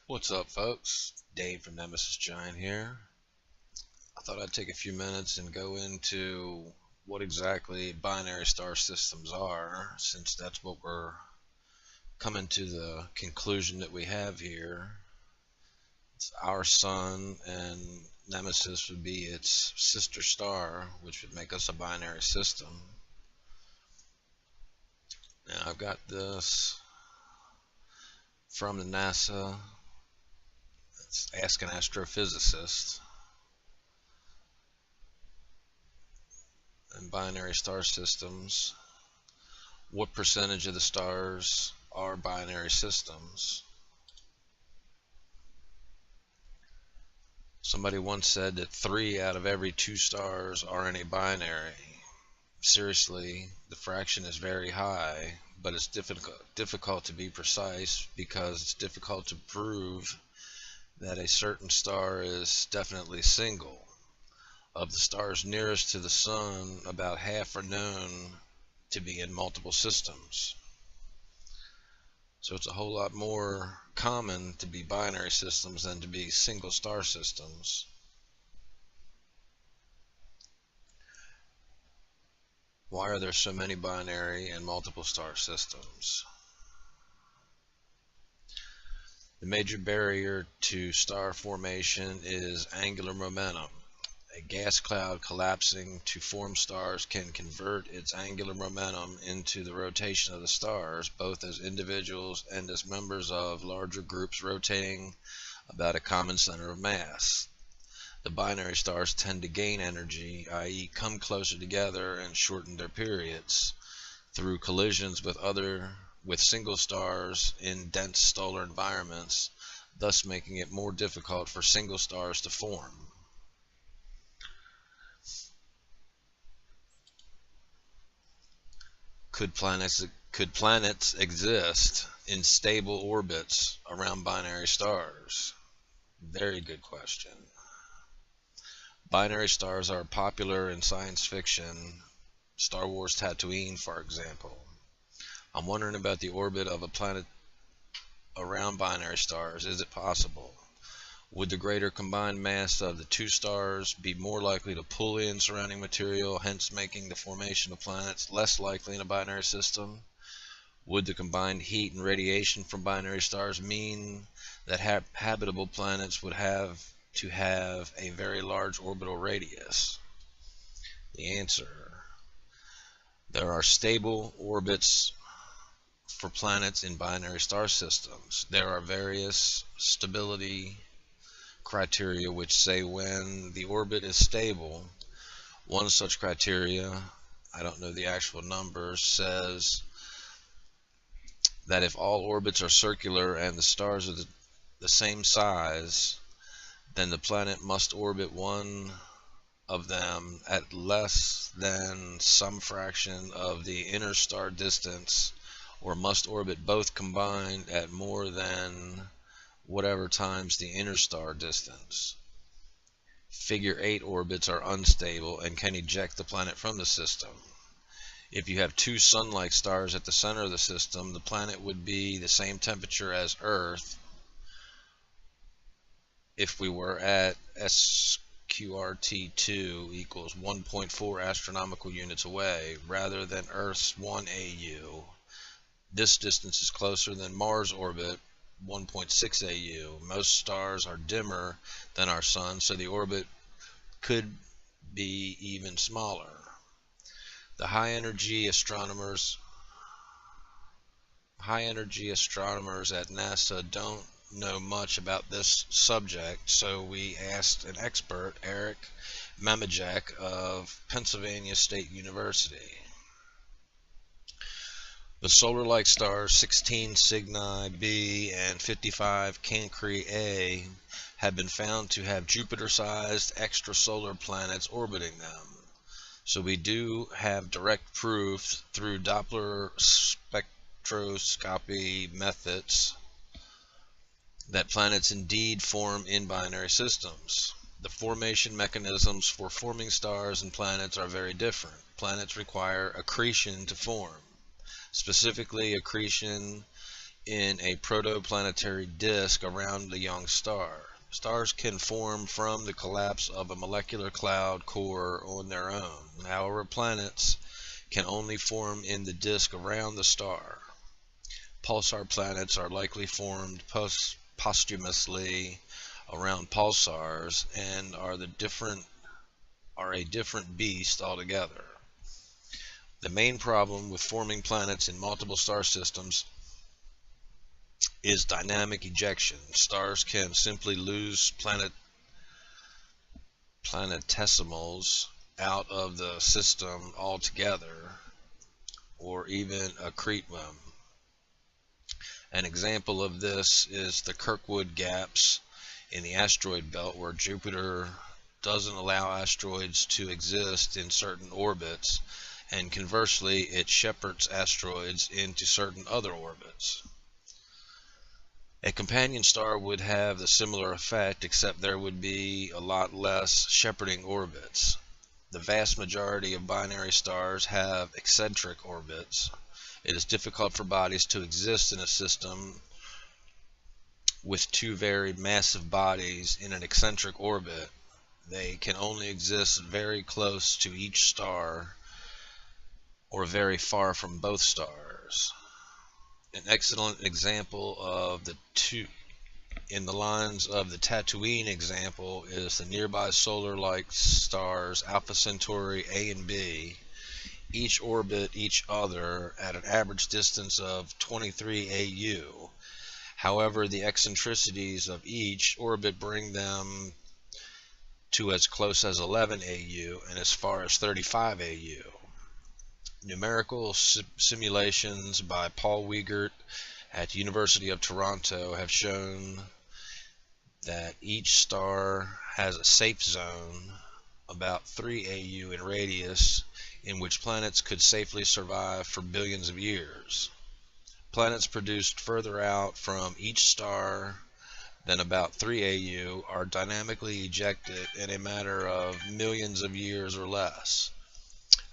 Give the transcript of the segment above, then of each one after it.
What's up, folks? Dave from Nemesis Giant here. I thought I'd take a few minutes and go into what exactly binary star systems are, since that's what we're coming to the conclusion that we have here. It's our sun, and Nemesis would be its sister star, which would make us a binary system. Now, I've got this from the NASA. It's Ask an Astrophysicist. And binary star systems, what percentage of the stars are binary systems? Somebody once said that 3 out of every 2 stars are in a binary. Seriously, the fraction is very high, but it's difficult to be precise because it's difficult to prove that a certain star is definitely single. Of the stars nearest to the sun, about half are known to be in multiple systems. So it's a whole lot more common to be binary systems than to be single star systems. Why are there so many binary and multiple star systems? The major barrier to star formation is angular momentum. A gas cloud collapsing to form stars can convert its angular momentum into the rotation of the stars, both as individuals and as members of larger groups rotating about a common center of mass. The binary stars tend to gain energy, i.e. come closer together and shorten their periods, through collisions with single stars in dense stellar environments, thus making it more difficult for single stars to form. Could planets exist in stable orbits around binary stars? Very good question. Binary stars are popular in science fiction, Star Wars Tatooine, for example. I'm wondering about the orbit of a planet around binary stars. Is it possible? Would the greater combined mass of the 2 stars be more likely to pull in surrounding material, hence making the formation of planets less likely in a binary system? Would the combined heat and radiation from binary stars mean that habitable planets would have to have a very large orbital radius? The answer: there are stable orbits for planets in binary star systems. There are various stability criteria which say when the orbit is stable. One such criteria, I don't know the actual numbers, says that if all orbits are circular and the stars are the same size, then the planet must orbit one of them at less than some fraction of the inner star distance, or must orbit both combined at more than whatever times the inner star distance. Figure 8 orbits are unstable and can eject the planet from the system. If you have 2 sun-like stars at the center of the system, the planet would be the same temperature as Earth if we were at SQRT2 equals 1.4 astronomical units away, rather than Earth's 1 AU. This distance is closer than Mars' orbit, 1.6 AU. Most stars are dimmer than our sun, so the orbit could be even smaller. The high energy astronomers at NASA don't know much about this subject, so we asked an expert, Eric Memejek of Pennsylvania State University. The solar-like stars 16 Cygni b and 55 Cancri a have been found to have Jupiter-sized extrasolar planets orbiting them. So we do have direct proof through Doppler spectroscopy methods that planets indeed form in binary systems. The formation mechanisms for forming stars and planets are very different. Planets require accretion to form. Specifically, accretion in a protoplanetary disk around the young star. Stars can form from the collapse of a molecular cloud core on their own. However, planets can only form in the disk around the star. Pulsar planets are likely formed posthumously around pulsars and are a different beast altogether. The main problem with forming planets in multiple star systems is dynamic ejection. Stars can simply lose planetesimals out of the system altogether, or even accrete them. An example of this is the Kirkwood gaps in the asteroid belt, where Jupiter doesn't allow asteroids to exist in certain orbits, and conversely it shepherds asteroids into certain other orbits. A companion star would have the similar effect, except there would be a lot less shepherding orbits. The vast majority of binary stars have eccentric orbits. It is difficult for bodies to exist in a system with two very massive bodies in an eccentric orbit. They can only exist very close to each star or very far from both stars. An excellent example of the two in the lines of the Tatooine example is the nearby solar-like stars Alpha Centauri A and B. Each orbit each other at an average distance of 23 AU. However, the eccentricities of each orbit bring them to as close as 11 AU and as far as 35 AU. Numerical simulations by Paul Wiegert at the University of Toronto have shown that each star has a safe zone about 3 AU in radius in which planets could safely survive for billions of years. Planets produced further out from each star than about 3 AU are dynamically ejected in a matter of millions of years or less.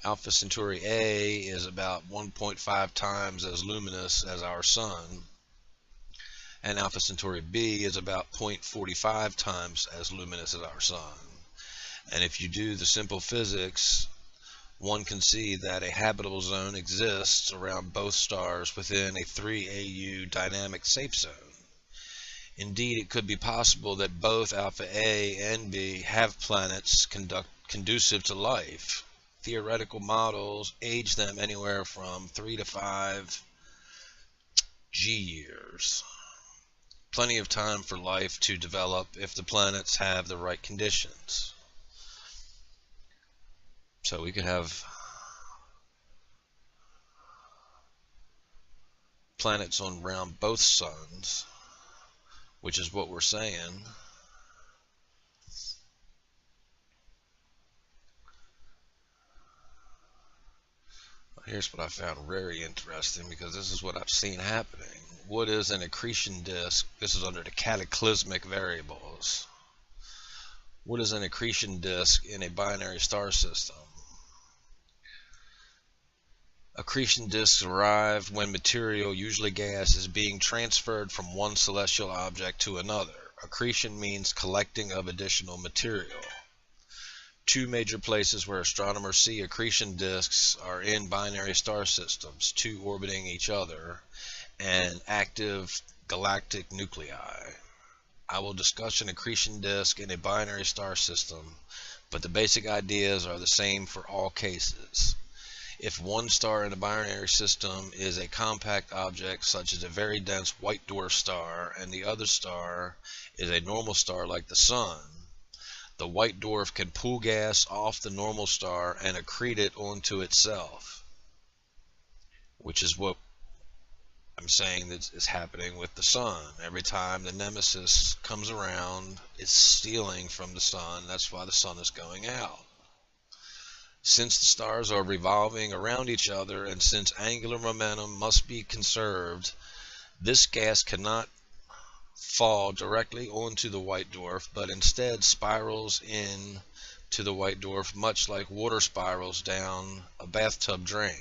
Alpha Centauri A is about 1.5 times as luminous as our Sun, and Alpha Centauri B is about 0.45 times as luminous as our Sun. And if you do the simple physics, one can see that a habitable zone exists around both stars within a 3 AU dynamic safe zone. Indeed, it could be possible that both Alpha A and B have planets conducive to life. Theoretical models age them anywhere from 3 to 5 G years. Plenty of time for life to develop if the planets have the right conditions. So we could have planets around both suns, which is what we're saying. Here's what I found very interesting, because this is what I've seen happening. What is an accretion disk? This is under the cataclysmic variables. What is an accretion disk in a binary star system? Accretion disks arrive when material, usually gas, is being transferred from one celestial object to another. Accretion means collecting of additional material. Two major places where astronomers see accretion disks are in binary star systems, two orbiting each other, and active galactic nuclei. I will discuss an accretion disk in a binary star system, but the basic ideas are the same for all cases. If one star in a binary system is a compact object such as a very dense white dwarf star, and the other star is a normal star like the Sun, the white dwarf can pull gas off the normal star and accrete it onto itself, which is what I'm saying that is happening with the Sun. Every time the NEMESIS comes around, it's stealing from the Sun. That's why the Sun is going out. Since the stars are revolving around each other, and since angular momentum must be conserved, this gas cannot fall directly onto the white dwarf, but instead spirals in to the white dwarf, much like water spirals down a bathtub drain.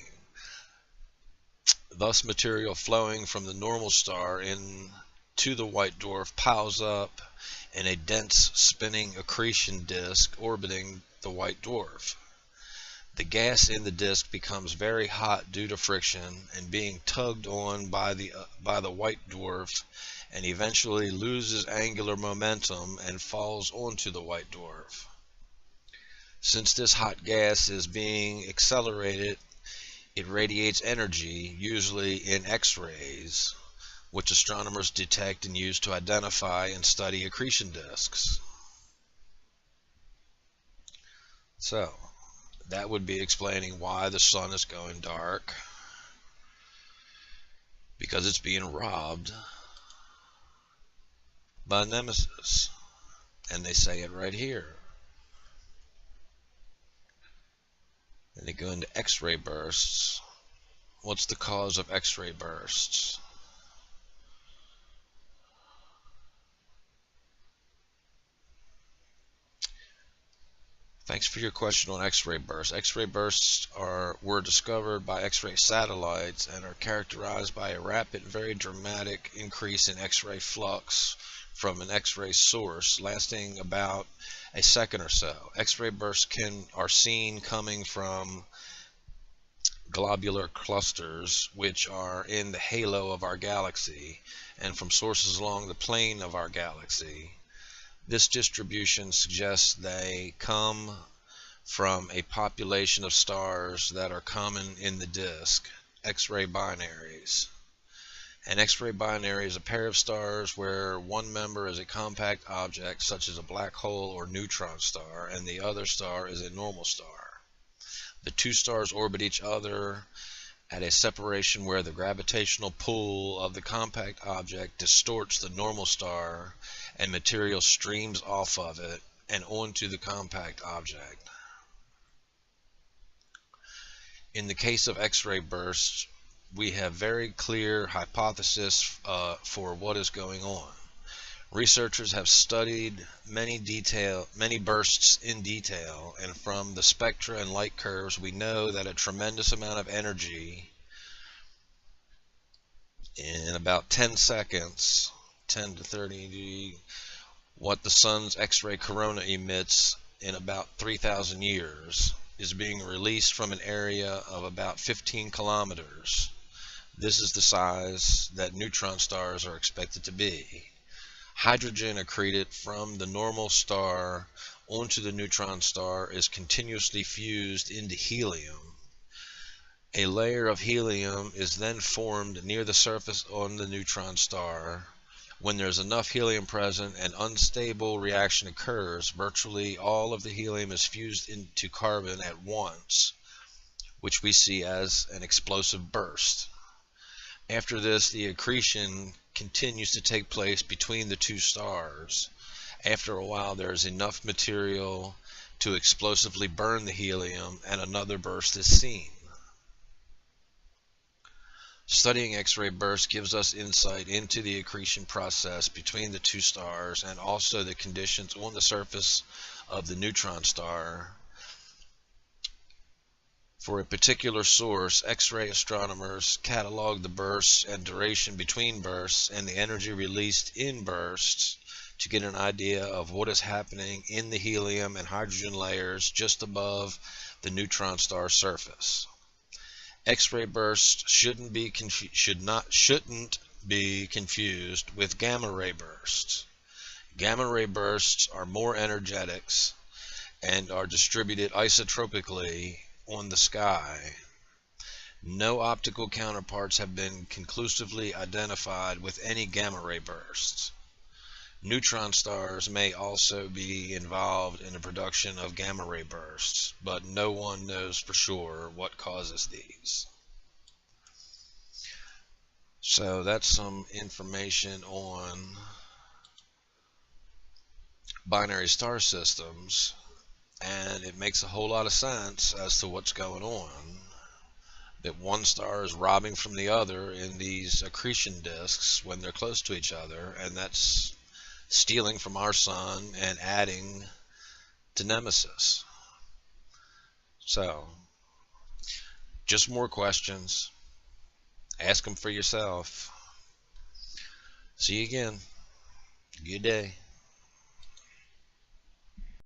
Thus, material flowing from the normal star into the white dwarf piles up in a dense spinning accretion disk orbiting the white dwarf. The gas in the disk becomes very hot due to friction and being tugged on by the white dwarf, and eventually loses angular momentum and falls onto the white dwarf. Since this hot gas is being accelerated, it radiates energy, usually in X-rays, which astronomers detect and use to identify and study accretion disks. So, that would be explaining why the sun is going dark, because it's being robbed by NEMESIS, and they say it right here. And they go into X-ray bursts. What's the cause of X-ray bursts? Thanks for your question on X-ray bursts. X-ray bursts were discovered by X-ray satellites and are characterized by a rapid, very dramatic increase in X-ray flux from an X-ray source lasting about a second or so. X-ray bursts are seen coming from globular clusters, which are in the halo of our galaxy, and from sources along the plane of our galaxy. This distribution suggests they come from a population of stars that are common in the disk, X-ray binaries. An X-ray binary is a pair of stars where one member is a compact object such as a black hole or neutron star, and the other star is a normal star. The two stars orbit each other at a separation where the gravitational pull of the compact object distorts the normal star and material streams off of it and onto the compact object. In the case of X-ray bursts, we have very clear hypothesis for what is going on. Researchers have studied many bursts in detail, and from the spectra and light curves we know that a tremendous amount of energy in about 10 seconds, 10 to 30, what the sun's X-ray corona emits in about 3,000 years, is being released from an area of about 15 kilometers. This is the size that neutron stars are expected to be. Hydrogen accreted from the normal star onto the neutron star is continuously fused into helium. A layer of helium is then formed near the surface on the neutron star. When there's enough helium present, an unstable reaction occurs. Virtually all of the helium is fused into carbon at once, which we see as an explosive burst. After this, the accretion continues to take place between the two stars. After a while, there is enough material to explosively burn the helium, and another burst is seen. Studying X-ray bursts gives us insight into the accretion process between the two stars and also the conditions on the surface of the neutron star. For a particular source, X-ray astronomers catalog the bursts and duration between bursts and the energy released in bursts to get an idea of what is happening in the helium and hydrogen layers just above the neutron star surface. X-ray bursts shouldn't be confused with gamma ray bursts. Gamma ray bursts are more energetic and are distributed isotropically on the sky. No optical counterparts have been conclusively identified with any gamma ray bursts. Neutron stars may also be involved in the production of gamma ray bursts, but no one knows for sure what causes these. So that's some information on binary star systems, and it makes a whole lot of sense as to what's going on. That one star is robbing from the other in these accretion disks when they're close to each other, and that's stealing from our sun and adding to NEMESIS. So, just more questions, Ask them for yourself. See you again. Good day.